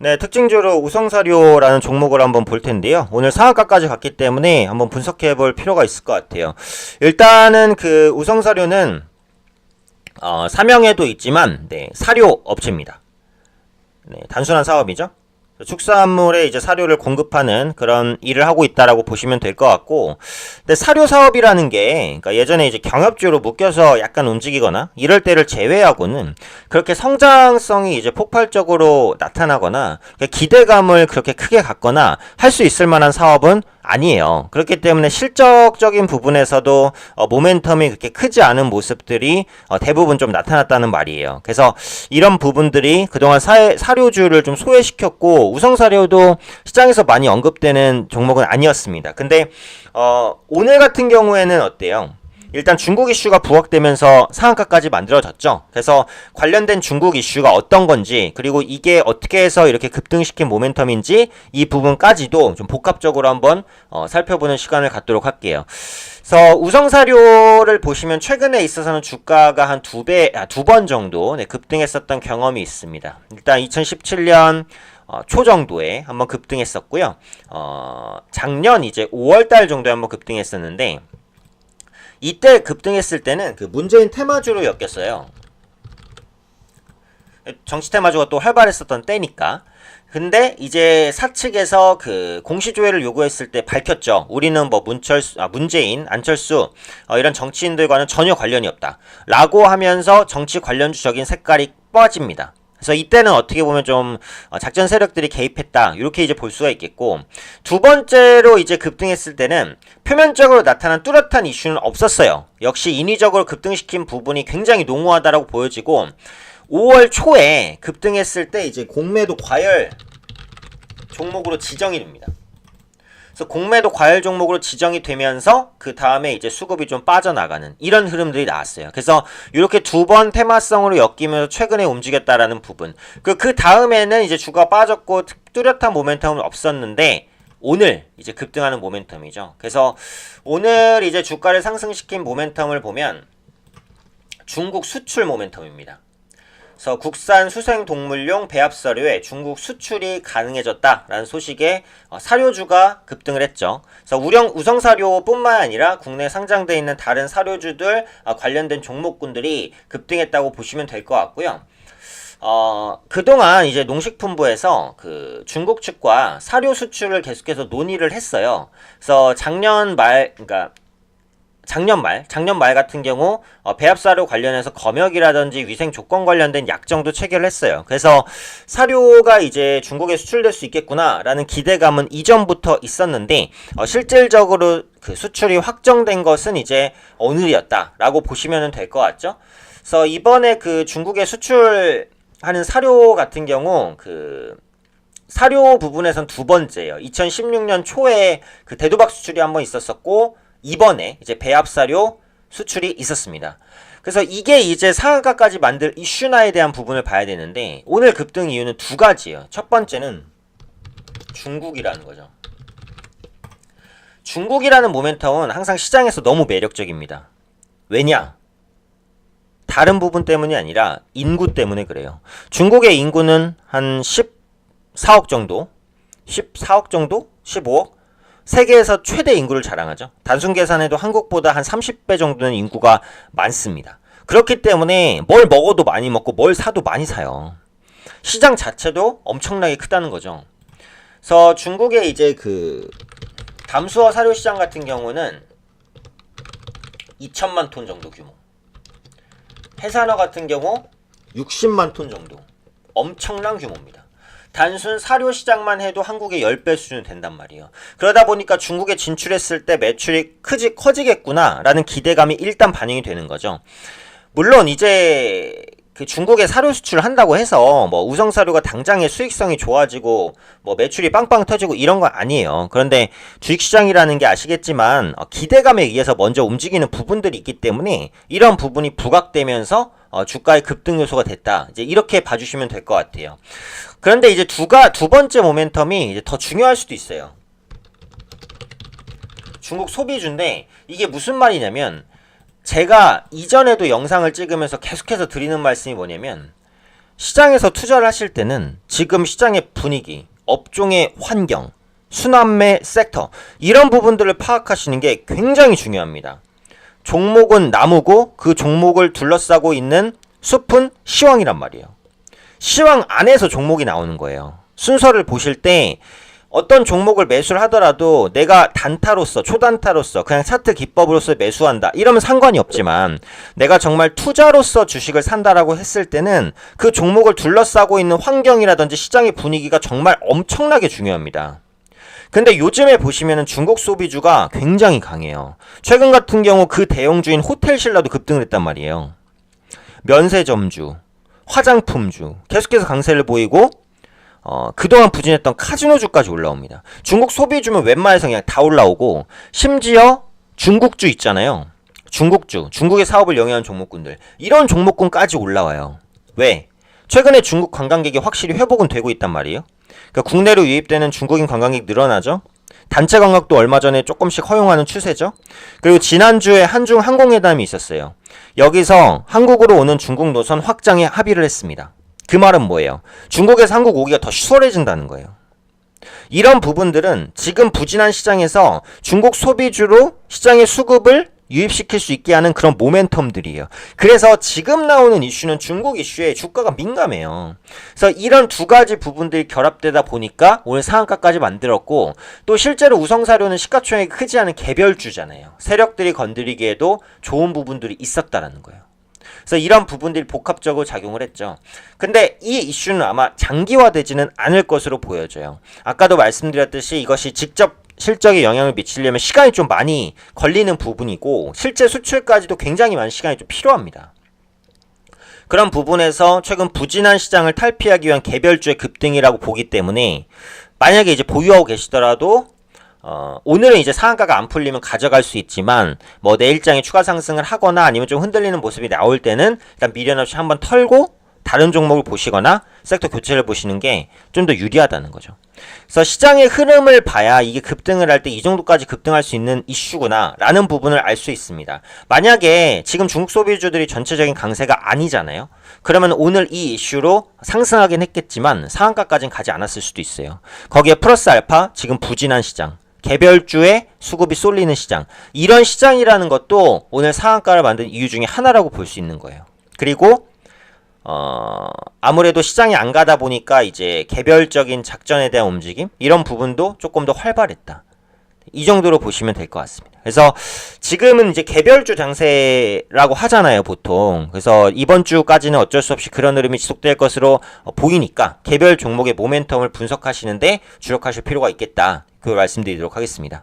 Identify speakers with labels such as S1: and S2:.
S1: 네, 특징주로 우성사료라는 종목을 한번 볼 텐데요. 오늘 상한가까지 갔기 때문에 한번 분석해 볼 필요가 있을 것 같아요. 일단은 그 우성사료는 사명에도 있지만 사료 업체입니다. 네, 단순한 사업이죠. 축산물에 이제 사료를 공급하는 그런 일을 하고 있다라고 보시면 될 것 같고, 근데 사료 사업이라는 게 그러니까 예전에 이제 경협주로 묶여서 약간 움직이거나 이럴 때를 제외하고는 그렇게 성장성이 이제 폭발적으로 나타나거나 기대감을 그렇게 크게 갖거나 할 수 있을 만한 사업은 아니에요. 그렇기 때문에 실적적인 부분에서도 모멘텀이 그렇게 크지 않은 모습들이 대부분 좀 나타났다는 말이에요. 그래서 이런 부분들이 그동안 사료주를 좀 소외시켰고, 우성사료도 시장에서 많이 언급되는 종목은 아니었습니다. 근데 오늘 같은 경우에는 어때요? 일단 중국 이슈가 부각되면서 상한가까지 만들어졌죠. 그래서 관련된 중국 이슈가 어떤 건지, 그리고 이게 어떻게 해서 이렇게 급등시킨 모멘텀인지 이 부분까지도 좀 복합적으로 한번 살펴보는 시간을 갖도록 할게요. 그래서 우성사료를 보시면 최근에 있어서는 주가가 한 두 번 정도 급등했었던 경험이 있습니다. 일단 2017년 초 정도에 한번 급등했었고요. 작년 이제 5월달 정도에 한번 급등했었는데, 이때 급등했을 때는 그 문재인 테마주로 엮였어요. 정치 테마주가 또 활발했었던 때니까. 근데 이제 사측에서 그 공시조회를 요구했을 때 밝혔죠. 우리는 뭐 문재인, 안철수 이런 정치인들과는 전혀 관련이 없다 라고 하면서 정치 관련주적인 색깔이 빠집니다. 그래서 이때는 어떻게 보면 좀 작전 세력들이 개입했다 이렇게 이제 볼 수가 있겠고, 두 번째로 이제 급등했을 때는 표면적으로 나타난 뚜렷한 이슈는 없었어요. 역시 인위적으로 급등시킨 부분이 굉장히 농후하다라고 보여지고, 5월 초에 급등했을 때 이제 공매도 과열 종목으로 지정이 됩니다. 그래서 공매도 과열 종목으로 지정이 되면서 그 다음에 이제 수급이 좀 빠져나가는 이런 흐름들이 나왔어요. 그래서 이렇게 두 번 테마성으로 엮이면서 최근에 움직였다라는 부분. 그 다음에는 이제 주가 빠졌고 뚜렷한 모멘텀은 없었는데, 오늘 이제 급등하는 모멘텀이죠. 그래서 오늘 이제 주가를 상승시킨 모멘텀을 보면 중국 수출 모멘텀입니다. 그래서 국산 수생동물용 배합사료에 중국 수출이 가능해졌다라는 소식에 사료주가 급등을 했죠. 그래서 우성사료뿐만 아니라 국내에 상장되어 있는 다른 사료주들 관련된 종목군들이 급등했다고 보시면 될 것 같고요. 그동안 이제 농식품부에서 그 중국 측과 사료 수출을 계속해서 논의를 했어요. 그래서 작년 말 같은 경우 배합사료 관련해서 검역이라든지 위생 조건 관련된 약정도 체결을 했어요. 그래서 사료가 이제 중국에 수출될 수 있겠구나라는 기대감은 이전부터 있었는데, 실질적으로 그 수출이 확정된 것은 이제 오늘이었다라고 보시면 될 것 같죠. 그래서 이번에 그 중국에 수출하는 사료 같은 경우 그 사료 부분에선 두 번째예요. 2016년 초에 그 대두박 수출이 한번 있었었고, 이번에 이제 배합사료 수출이 있었습니다. 그래서 이게 이제 상한가까지 만들 이슈나에 대한 부분을 봐야 되는데, 오늘 급등 이유는 두 가지예요. 첫 번째는 중국이라는 거죠. 중국이라는 모멘텀은 항상 시장에서 너무 매력적입니다. 왜냐? 다른 부분 때문이 아니라 인구 때문에 그래요. 중국의 인구는 한 14억 정도? 14억 정도? 15억? 세계에서 최대 인구를 자랑하죠. 단순 계산해도 한국보다 한 30배 정도는 인구가 많습니다. 그렇기 때문에 뭘 먹어도 많이 먹고 뭘 사도 많이 사요. 시장 자체도 엄청나게 크다는 거죠. 그래서 중국의 이제 그 담수어 사료 시장 같은 경우는 2천만 톤 정도 규모. 해산어 같은 경우 60만 톤 정도. 엄청난 규모입니다. 단순 사료 시장만 해도 한국의 10배 수준 된단 말이에요. 그러다 보니까 중국에 진출했을 때 매출이 커지겠구나 라는 기대감이 일단 반영이 되는 거죠. 물론 이제 그 중국에 사료 수출을 한다고 해서 뭐 우성사료가 당장의 수익성이 좋아지고 뭐 매출이 빵빵 터지고 이런 건 아니에요. 그런데 주식시장이라는 게 아시겠지만 기대감에 의해서 먼저 움직이는 부분들이 있기 때문에 이런 부분이 부각되면서 주가의 급등 요소가 됐다. 이제 이렇게 봐주시면 될 것 같아요. 그런데 이제 두 번째 모멘텀이 이제 더 중요할 수도 있어요. 중국 소비주인데 이게 무슨 말이냐면, 제가 이전에도 영상을 찍으면서 계속해서 드리는 말씀이 뭐냐면, 시장에서 투자를 하실 때는 지금 시장의 분위기, 업종의 환경, 순환매 섹터 이런 부분들을 파악하시는 게 굉장히 중요합니다. 종목은 나무고 그 종목을 둘러싸고 있는 숲은 시황이란 말이에요. 시황 안에서 종목이 나오는 거예요. 순서를 보실 때 어떤 종목을 매수를 하더라도 내가 단타로서 초단타로서 그냥 차트 기법으로서 매수한다 이러면 상관이 없지만 내가 정말 투자로서 주식을 산다라고 했을 때는 그 종목을 둘러싸고 있는 환경이라든지 시장의 분위기가 정말 엄청나게 중요합니다. 근데 요즘에 보시면은 중국 소비주가 굉장히 강해요. 최근 같은 경우 그 대형주인 호텔신라도 급등을 했단 말이에요. 면세점주, 화장품주 계속해서 강세를 보이고 그동안 부진했던 카지노주까지 올라옵니다. 중국 소비주면 웬만해서 그냥 다 올라오고 심지어 중국주 있잖아요. 중국주, 중국의 사업을 영위하는 종목군들 이런 종목군까지 올라와요. 왜? 최근에 중국 관광객이 확실히 회복은 되고 있단 말이에요. 그러니까 국내로 유입되는 중국인 관광객 늘어나죠. 단체 관광도 얼마 전에 조금씩 허용하는 추세죠. 그리고 지난주에 한중 항공회담이 있었어요. 여기서 한국으로 오는 중국 노선 확장에 합의를 했습니다. 그 말은 뭐예요? 중국에서 한국 오기가 더 수월해진다는 거예요. 이런 부분들은 지금 부진한 시장에서 중국 소비주로 시장의 수급을 유입시킬 수 있게 하는 그런 모멘텀들이에요. 그래서 지금 나오는 이슈는 중국 이슈에 주가가 민감해요. 그래서 이런 두 가지 부분들이 결합되다 보니까 오늘 상한가까지 만들었고 또 실제로 우성사료는 시가총액이 크지 않은 개별주잖아요. 세력들이 건드리기에도 좋은 부분들이 있었다라는 거예요. 그래서 이런 부분들이 복합적으로 작용을 했죠. 근데 이 이슈는 아마 장기화되지는 않을 것으로 보여져요. 아까도 말씀드렸듯이 이것이 직접 실적에 영향을 미치려면 시간이 좀 많이 걸리는 부분이고 실제 수출까지도 굉장히 많은 시간이 좀 필요합니다. 그런 부분에서 최근 부진한 시장을 탈피하기 위한 개별주의 급등이라고 보기 때문에 만약에 이제 보유하고 계시더라도 오늘은 이제 상한가가 안 풀리면 가져갈 수 있지만 뭐 내일장에 추가 상승을 하거나 아니면 좀 흔들리는 모습이 나올 때는 일단 미련 없이 한번 털고 다른 종목을 보시거나 섹터 교체를 보시는 게 좀 더 유리하다는 거죠. 그래서 시장의 흐름을 봐야 이게 급등을 할 때 이 정도까지 급등할 수 있는 이슈구나 라는 부분을 알 수 있습니다. 만약에 지금 중국 소비주들이 전체적인 강세가 아니잖아요. 그러면 오늘 이 이슈로 상승하긴 했겠지만 상한가까지는 가지 않았을 수도 있어요. 거기에 플러스 알파 지금 부진한 시장 개별주의 수급이 쏠리는 시장 이런 시장이라는 것도 오늘 상한가를 만든 이유 중에 하나라고 볼 수 있는 거예요. 그리고 아무래도 시장이 안 가다 보니까 이제 개별적인 작전에 대한 움직임 이런 부분도 조금 더 활발했다. 이 정도로 보시면 될 것 같습니다. 그래서 지금은 이제 개별주 장세라고 하잖아요, 보통. 그래서 이번 주까지는 어쩔 수 없이 그런 흐름이 지속될 것으로 보이니까 개별 종목의 모멘텀을 분석하시는데 주력하실 필요가 있겠다. 그걸 말씀드리도록 하겠습니다.